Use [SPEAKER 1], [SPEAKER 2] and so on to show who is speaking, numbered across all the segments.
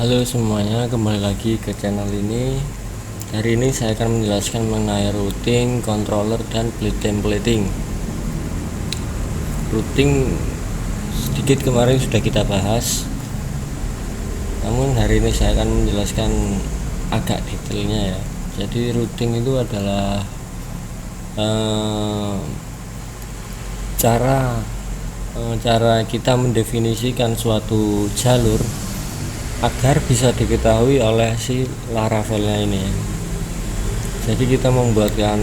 [SPEAKER 1] Halo semuanya, kembali lagi ke channel ini. Hari ini saya akan menjelaskan mengenai routing, controller, dan blade templating. Routing sedikit kemarin sudah kita bahas, namun hari ini saya akan menjelaskan agak detailnya ya. Jadi routing itu adalah cara kita mendefinisikan suatu jalur agar bisa diketahui oleh si Laravel-nya ini. Jadi kita membuatkan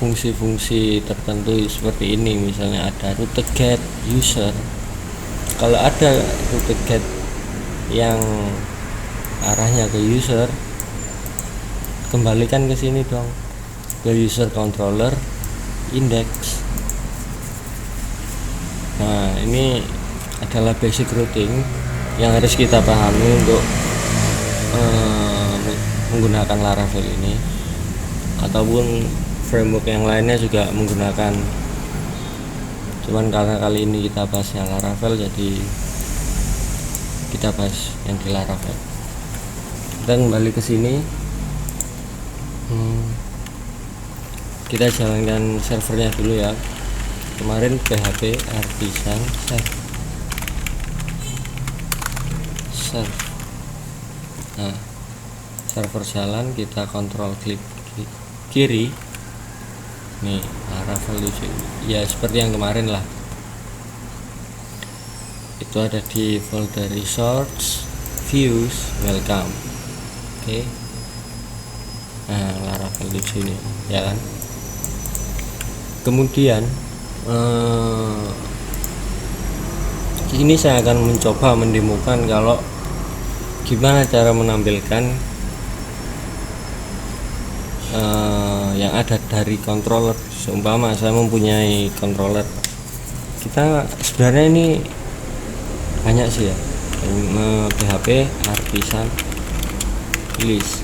[SPEAKER 1] fungsi-fungsi tertentu seperti ini, misalnya ada route get user. Kalau ada route get yang arahnya ke user, kembalikan ke sini dong, ke user controller index. Nah, ini adalah basic routing yang harus kita pahami untuk menggunakan Laravel ini, ataupun framework yang lainnya juga menggunakan. Cuman karena kali ini kita bahasnya Laravel, jadi kita bahas yang di Laravel. Kita kembali ke sini, kita jalankan servernya dulu ya. Kemarin PHP Artisan serve. Nah, server jalan, kita kontrol klik kiri. Nih, Laravel lucu. Ya seperti yang kemarin lah. Itu ada di folder resource, views, welcome. Oke. Nah, Laravel lucu ini, ya kan? Kemudian ini saya akan mencoba mendemokan kalau gimana cara menampilkan yang ada dari controller. Seumpama saya mempunyai controller, kita sebenarnya ini banyak sih ya, PHP Artisan list.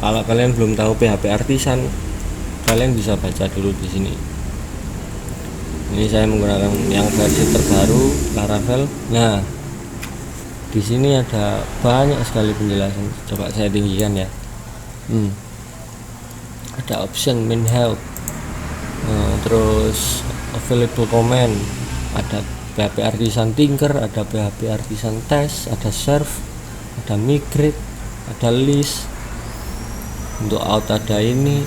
[SPEAKER 1] Kalau kalian belum tahu PHP Artisan, kalian bisa baca dulu di sini. Ini saya menggunakan yang versi terbaru Laravel. Nah, di sini ada banyak sekali penjelasan. Coba saya tinggikan ya. Ada option main help, terus available command, ada PHP Artisan Tinker, ada PHP Artisan Test, ada serve, ada migrate, ada list. Untuk out ada ini,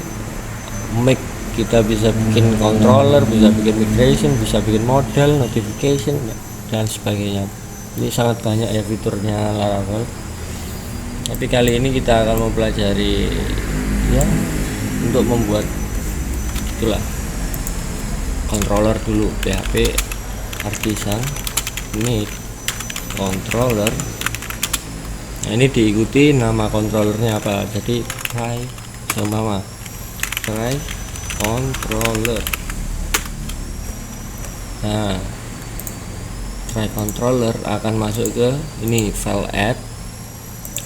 [SPEAKER 1] make, kita bisa bikin controller, bisa bikin migration, bisa bikin model, notification, dan sebagainya. Ini sangat banyak ya fiturnya Laravel. Tapi kali ini kita akan mempelajari ya untuk membuat itulah controller dulu. PHP Artisan make controller. Nah, ini diikuti nama controllernya apa. Jadi try controller. Nah, try controller akan masuk ke ini file add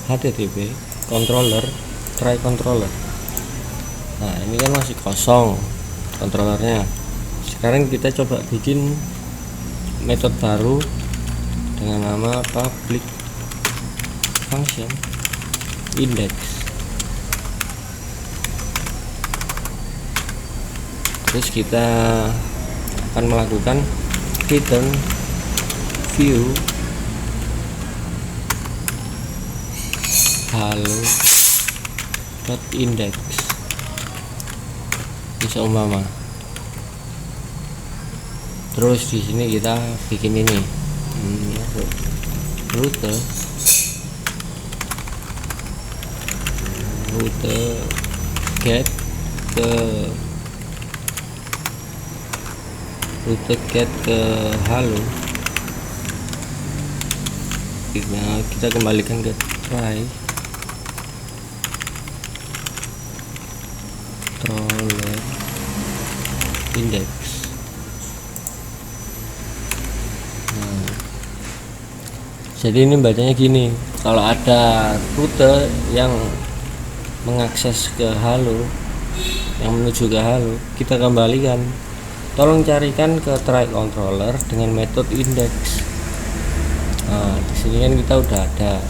[SPEAKER 1] http controller try controller. Nah, ini kan masih kosong controllernya. Sekarang kita coba bikin metode baru dengan nama public function index. Terus kita akan melakukan return view hello.index. Bisa umpama. Terus di sini kita bikin ini route get ke halo. Kita kembalikan ke try controller index. Nah, jadi ini bacanya gini, kalau ada rute yang mengakses ke halo, yang menuju ke halo, kita kembalikan, tolong carikan ke try controller dengan metode index. Nah, di sini kan kita udah ada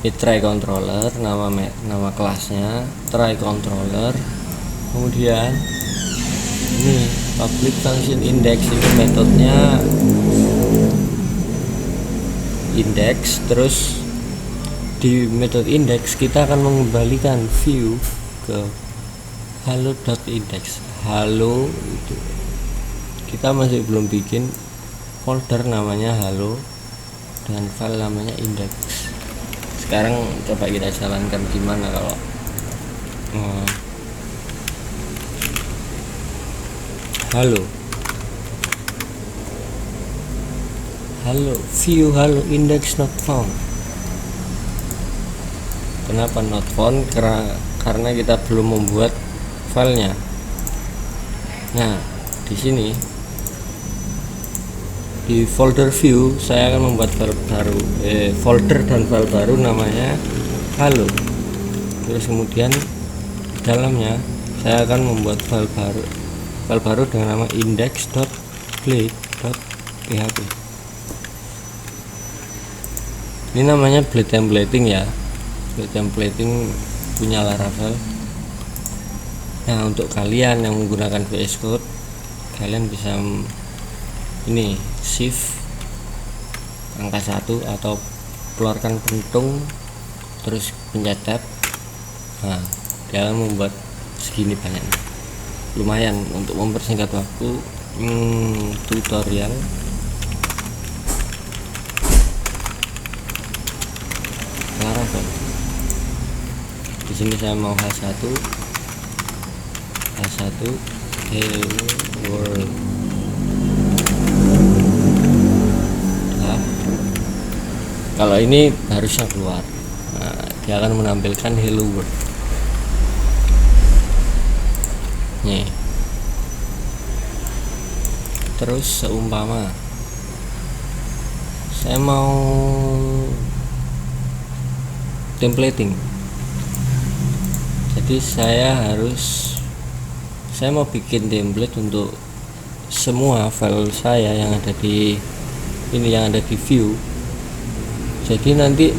[SPEAKER 1] ini try controller, nama kelasnya try controller. Kemudian ini public function index, ini metodenya index. Terus di metode index kita akan mengembalikan view ke hello.index. Halo itu kita masih belum bikin folder namanya halo dengan file namanya index. Sekarang coba kita jalankan gimana kalau halo view halo index not found. Kenapa not found? Karena kita belum membuat filenya. Nah, di sini di folder view saya akan membuat file baru, folder dan file baru namanya halo. Terus kemudian di dalamnya saya akan membuat file baru dengan nama index.blade.php. Ini namanya blade templating ya. Blade templating punya Laravel. Nah, untuk kalian yang menggunakan VS Code, kalian bisa ini shift angka 1 atau keluarkan pentung terus pencet tab. Nah, dia akan membuat segini banyak. Lumayan untuk mempersingkat waktu tutorial. Laravel. Di sini saya mau H1 hello world. Kalau ini harusnya keluar. Nah, dia akan menampilkan hello world. Nih. Terus seumpama saya mau templating, jadi saya mau bikin template untuk semua file saya yang ada di ini, yang ada di view. Jadi nanti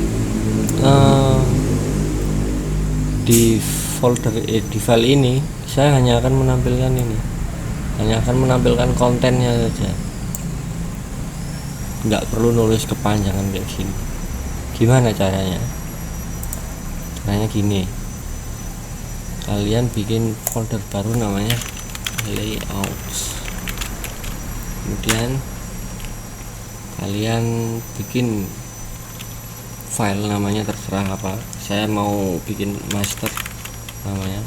[SPEAKER 1] di folder di file ini saya hanya akan menampilkan kontennya saja, nggak perlu nulis kepanjangan kayak gini. Gimana caranya? Caranya gini, kalian bikin folder baru namanya layouts, kemudian kalian bikin file namanya terserah apa. Saya mau bikin master namanya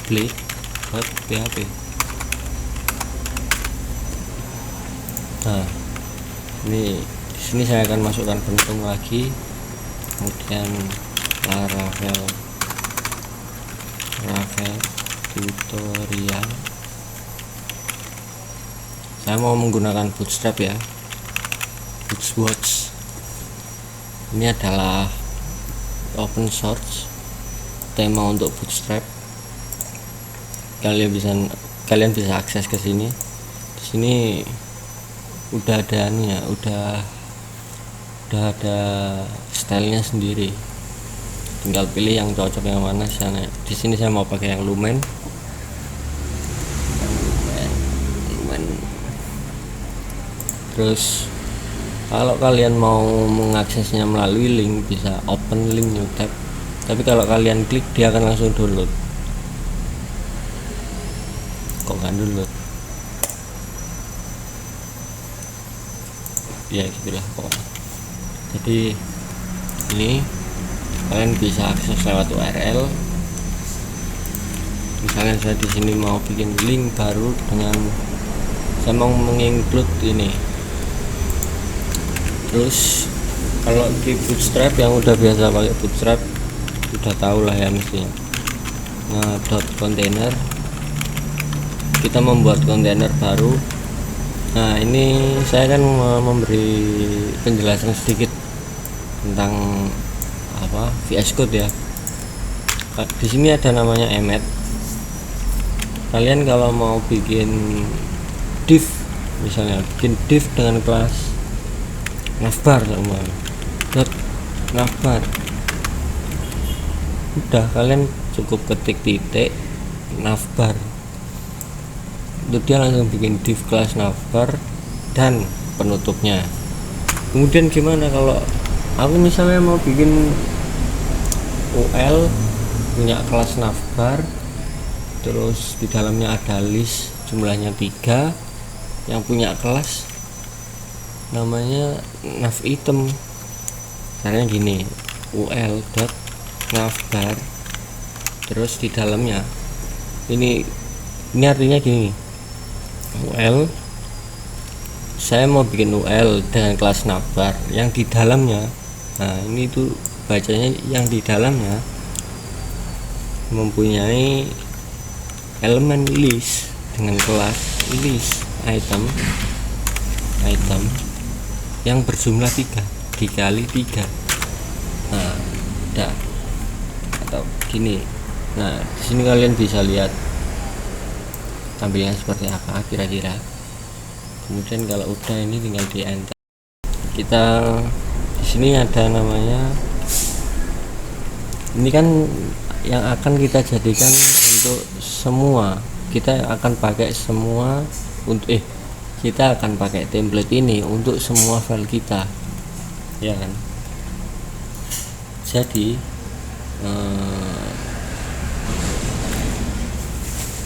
[SPEAKER 1] .blade.php. Nah, ini di sini saya akan masukkan pentung lagi, kemudian Laravel tutorial. Saya mau menggunakan Bootstrap ya, Bootstrap. Ini adalah open source tema untuk Bootstrap. Kalian bisa akses ke sini. Di sini udah ada nih ya, udah ada stylenya sendiri. Tinggal pilih yang cocok yang mana. Di sini saya mau pakai yang Lumen. Terus kalau kalian mau mengaksesnya melalui link, bisa open link new tab. Tapi kalau kalian klik, dia akan langsung download. Kok nggak download? Ya gitulah pokoknya. Jadi ini kalian bisa akses lewat URL. Misalnya saya di sini mau bikin link baru dengan saya mau menginclude ini. Terus kalau di Bootstrap yang udah biasa pakai Bootstrap udah tahu lah ya mestinya. Nah, .container, kita membuat kontainer baru. Nah, ini saya akan memberi penjelasan sedikit tentang apa VS Code ya. Di sini ada namanya emmet. Kalian kalau mau bikin div, misalnya bikin div dengan kelas navbar sama navbar, Udah, kalian cukup ketik titik navbar, itu dia langsung bikin div kelas navbar dan penutupnya. Kemudian gimana kalau aku misalnya mau bikin UL punya kelas navbar, terus di dalamnya ada list jumlahnya 3 yang punya kelas namanya nav item. Caranya gini, ul dot navbar, terus di dalamnya ini artinya gini, ul saya mau bikin ul dengan kelas navbar yang di dalamnya, nah ini tuh bacanya yang di dalamnya mempunyai elemen list dengan kelas list item yang berjumlah 3 dikali 3. Nah udah, atau gini, nah di sini kalian bisa lihat tampilannya seperti apa kira-kira. Kemudian kalau udah, ini tinggal di enter. Kita di sini ada namanya, ini kan yang akan kita jadikan untuk semua, kita akan pakai semua untuk kita akan pakai template ini untuk semua file kita, ya kan. Jadi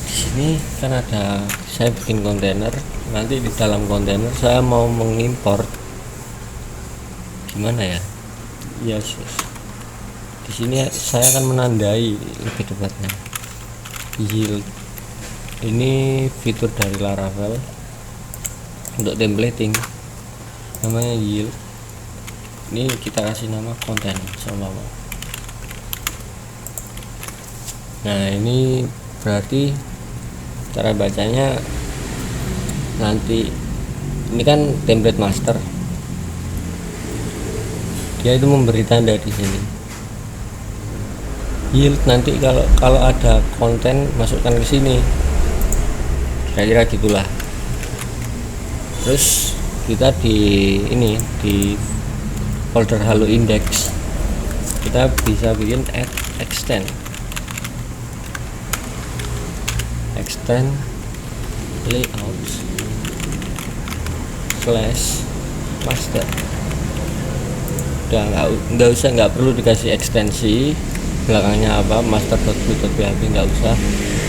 [SPEAKER 1] di sini kan ada, saya bikin kontainer, nanti di dalam kontainer saya mau mengimport gimana ya, yes. Di sini saya akan menandai lebih tepatnya yield, ini fitur dari Laravel untuk templating, namanya yield. Ini kita kasih nama konten sama. Nah ini berarti cara bacanya nanti, ini kan template master, dia itu memberi tanda di sini yield. Nanti kalau ada konten masukkan ke sini, kira-kira gitulah. Terus kita di folder Halo Index kita bisa bikin add extend layouts / master. Udah nggak perlu dikasih ekstensi belakangnya apa master.php, nggak usah,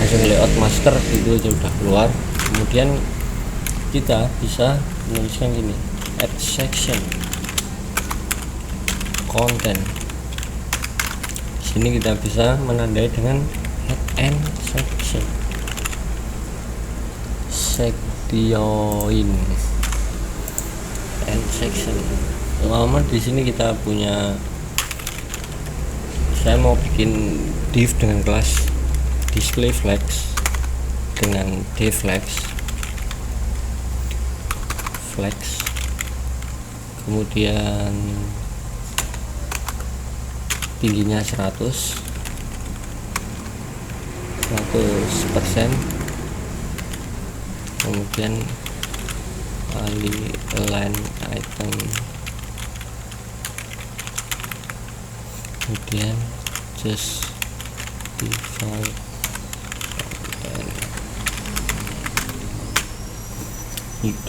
[SPEAKER 1] langsung layout master gitu aja udah keluar. Kemudian kita bisa menuliskan gini, add section content. Sini kita bisa menandai dengan add and section and section. Lama di sini kita punya, saya mau bikin div dengan kelas display flex dengan dflex kemudian tingginya 100%, kemudian align item, kemudian just default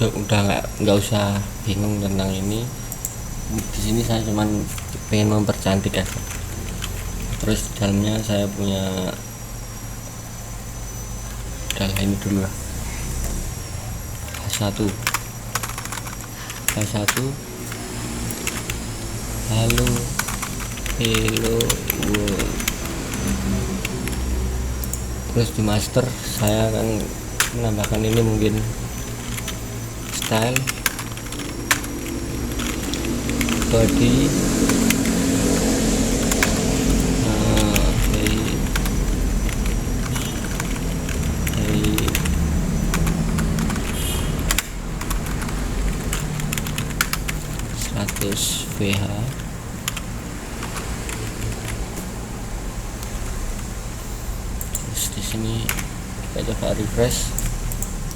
[SPEAKER 1] udah nggak usah bingung tentang ini. Di sini saya cuman pengen mempercantik aja. Terus di dalamnya saya punya, udahlah ini dulu lah, H1 halo hello world. Terus di master saya akan menambahkan ini, mungkin style body VH. Terus di sini kita coba refresh.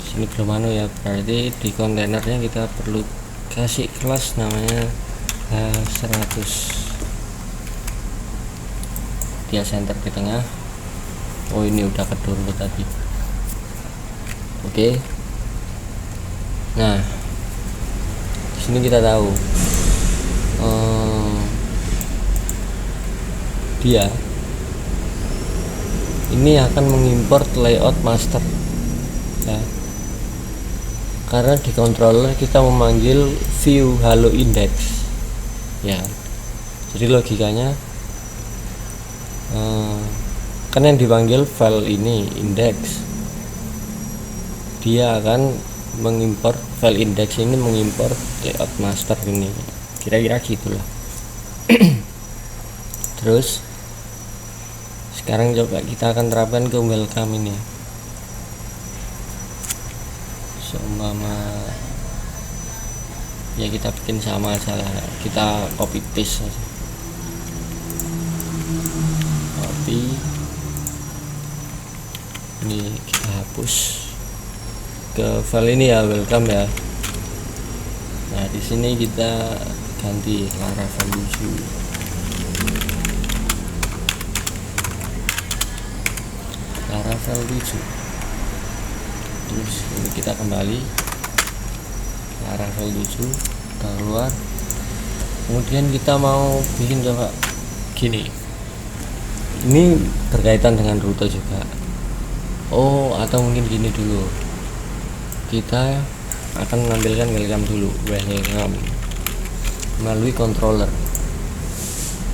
[SPEAKER 1] Di sini belum ya, berarti di kontainernya kita perlu kasih kelas namanya H100. media center di tengah. Oh, ini udah kedownload tadi. Oke. Nah, di sini kita tahu dia ini akan mengimport layout master ya, karena di controller kita memanggil view halo index ya. Jadi logikanya kan yang dipanggil file ini index, dia akan mengimport file index ini, mengimport layout master ini, kira-kira gitulah. Terus sekarang coba kita akan terapkan ke welcome ini. Seumpama ya kita bikin sama aja lah, kita copy paste aja. Copy ini kita hapus ke file ini ya, welcome ya. Nah, di sini kita ganti Laravel 7. Laravel 7. Terus ini kita kembali Laravel 7, kita keluar. Kemudian kita mau bikin coba gini. Ini berkaitan dengan rute juga. Oh, atau mungkin gini dulu. Kita akan menampilkan welcome dulu, welcome melalui controller.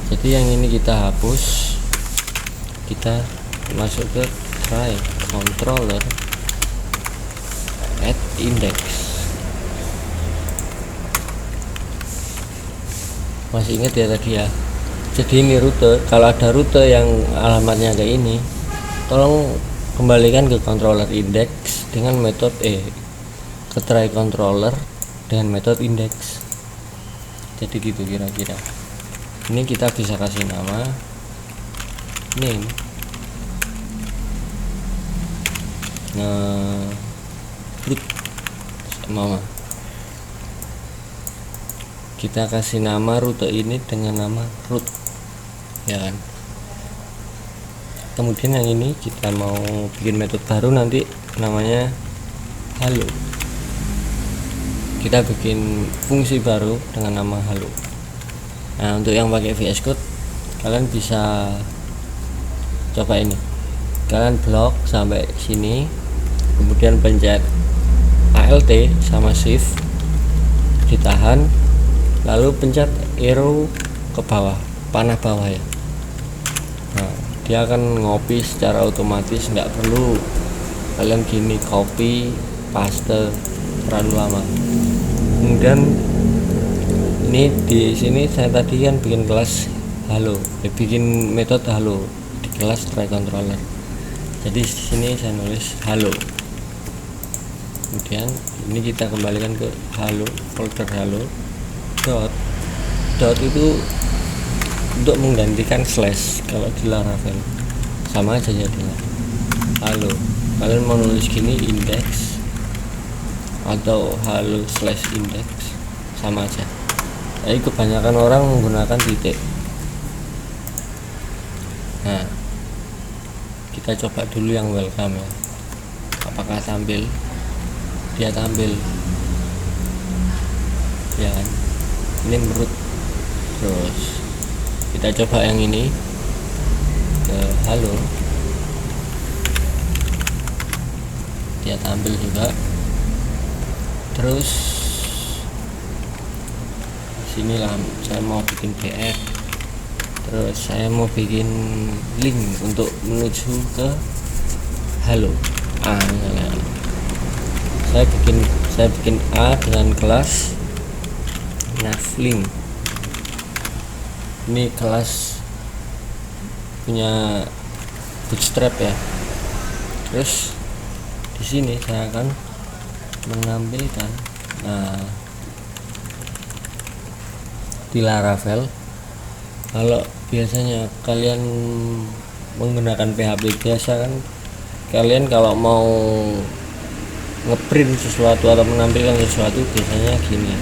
[SPEAKER 1] Jadi yang ini kita hapus, kita masuk ke try controller add index. Masih ingat ya tadi ya? Jadi ini rute. Kalau ada rute yang alamatnya kayak ini, tolong kembalikan ke controller index dengan metode ke try controller dengan metode index. Jadi gitu kira-kira. Ini kita bisa kasih nama name. Root sama kita kasih nama rute ini dengan nama root ya kan. Kemudian yang ini kita mau bikin metode baru, nanti namanya halo. Kita bikin fungsi baru dengan nama halo. Nah, untuk yang pakai VS Code kalian bisa coba ini, kalian blok sampai sini, kemudian pencet Alt sama Shift, ditahan, lalu pencet arrow ke bawah, panah bawah ya. Nah, dia akan ngopi secara otomatis, nggak perlu kalian gini copy paste terlalu lama. Kemudian ini di sini saya tadi kan bikin kelas halo, bikin metode halo di kelas try controller. Jadi di sini saya nulis halo. Kemudian ini kita kembalikan ke halo, folder halo. Dot itu untuk menggantikan slash. Kalau di Laravel sama aja jadinya halo. Kalian mau nulis gini index atau halo slash index sama aja. Jadi kebanyakan orang menggunakan titik. Nah, kita coba dulu yang welcome ya, apakah tampil. Dia tampil ya kan, ini menurut. Terus kita coba yang ini ke halo, dia tampil juga. Terus sinilah saya mau bikin BF, terus saya mau bikin link untuk menuju ke halo. Saya bikin A dengan kelas navlink. Ini kelas punya bootstrap ya. Terus di sini saya akan menampilkan, nah, di Laravel kalau biasanya kalian menggunakan PHP biasa kan, kalian kalau mau ngeprint sesuatu atau menampilkan sesuatu biasanya gini,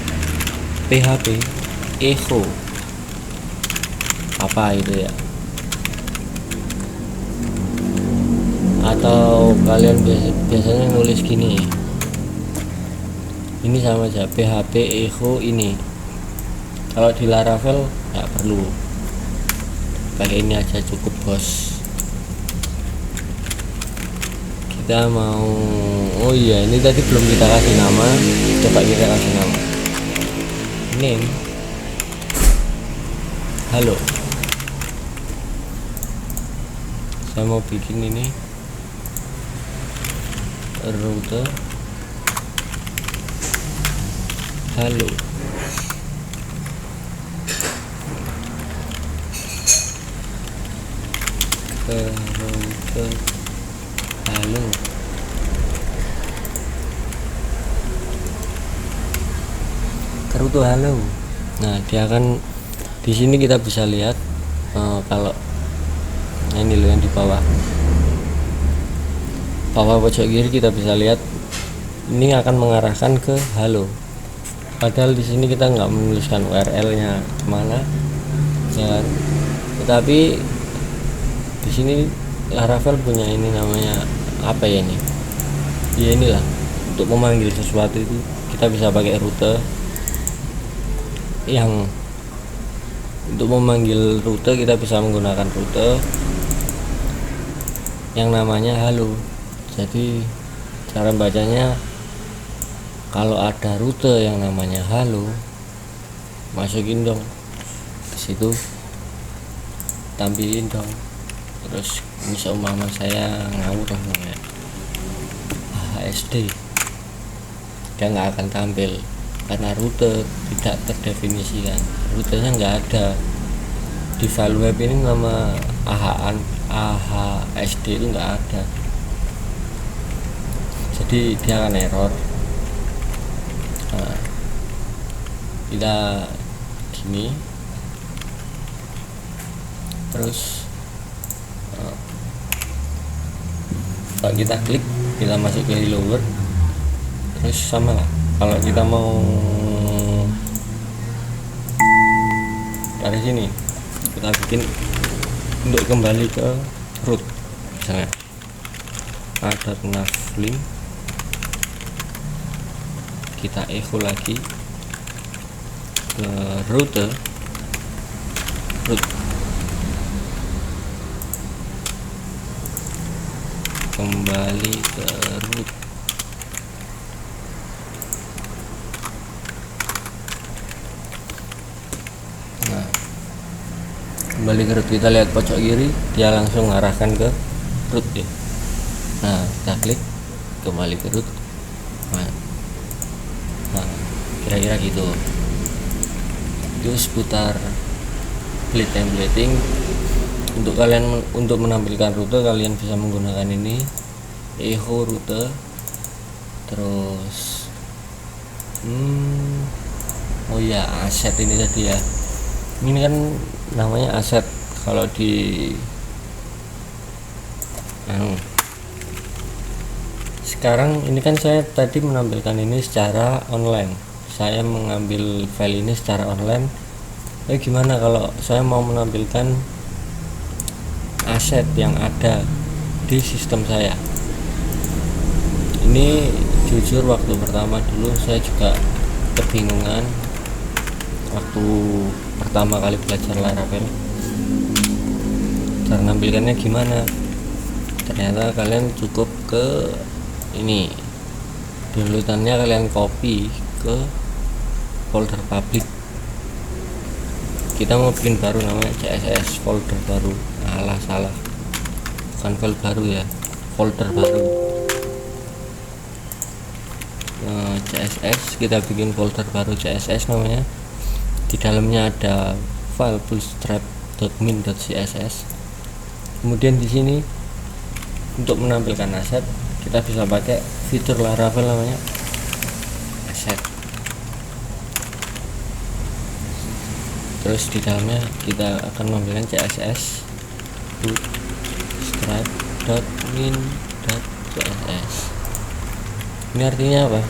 [SPEAKER 1] PHP echo apa itu ya, atau kalian biasanya nulis gini, ini sama aja php echo ini. Kalau di Laravel nggak perlu pakai ini aja, cukup bos. Kita mau, oh iya ini tadi belum kita kasih nama, coba kita kasih nama, name halo. Saya mau bikin ini rute halo. Ke rute halo. Ke rute halo. Nah, dia akan di sini kita bisa lihat kalau ini loh yang di bawah pojok kiri kita bisa lihat ini akan mengarahkan ke halo. Padahal di sini kita nggak menuliskan URL-nya kemana ya, tetapi di sini Laravel punya ini namanya apa ya ini? Ya inilah, untuk memanggil sesuatu itu kita bisa pakai rute. Yang untuk memanggil rute kita bisa menggunakan rute yang namanya halo. Jadi cara bacanya, kalau ada rute yang namanya halo, masukin dong ke situ, tampilin dong. Terus misal umpama saya ngawur ya HSD, dia nggak akan tampil karena rute tidak terdefinisikan, rutenya nggak ada di file web ini. Nama AHSD itu nggak ada, jadi dia akan error. Nah, kita gini terus kalau kita klik, kita masuk ke hello world, terus sama lah. Kalau kita mau dari sini, kita bikin untuk kembali ke root, misalnya ada navlink, kita echo lagi ke rute root, kembali ke root. Nah, kembali ke root, kita lihat pojok kiri, dia langsung mengarahkan ke root ya. Nah, kita klik kembali ke root. Nah, kira-kira gitu. Itu seputar templating. Untuk kalian untuk menampilkan rute, kalian bisa menggunakan ini echo rute. Terus oh ya, aset ini tadi ya, ini kan namanya aset. Kalau di sekarang ini kan saya tadi menampilkan ini secara online, saya mengambil file ini secara online. Gimana kalau saya mau menampilkan aset yang ada di sistem saya? Ini jujur waktu pertama dulu saya juga kebingungan waktu pertama kali belajar Laravel, cara menampilkannya gimana. Ternyata kalian cukup ke ini, downloadannya kalian copy ke folder public. Kita mau bikin baru namanya CSS folder baru. Alah, salah, bukan file baru ya, folder baru. CSS, kita bikin folder baru CSS namanya. Di dalamnya ada file bootstrap.min.css. Kemudian di sini untuk menampilkan aset, kita bisa pakai fitur Laravel namanya aset. Terus di dalamnya kita akan menampilkan CSS bootstrap.min.css. Ini artinya apa?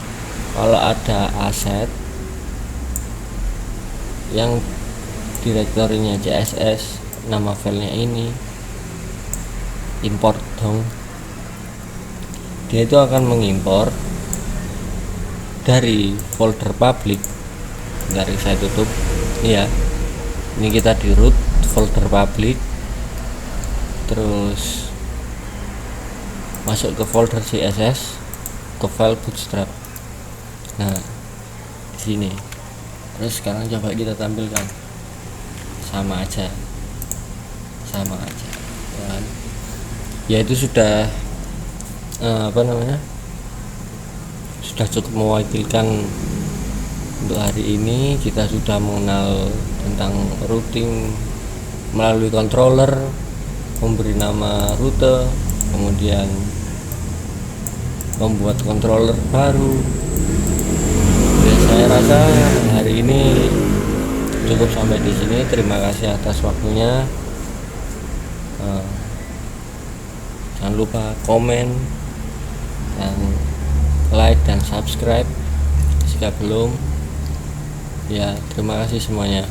[SPEAKER 1] Kalau ada aset yang direktorinya CSS, nama filenya ini, import dong dia itu akan mengimpor dari folder public. Dari saya tutup ya, ini kita di root folder public, terus masuk ke folder CSS, ke file bootstrap. Nah di sini, terus sekarang coba kita tampilkan, sama aja kan? Ya itu sudah sudah cukup mewakilkan untuk hari ini. Kita sudah mengenal tentang routing melalui controller, memberi nama rute, kemudian membuat controller baru. Ya, saya rasa hari ini cukup sampai di sini. Terima kasih atas waktunya. Jangan lupa komen dan like dan subscribe jika belum. Ya, terima kasih semuanya.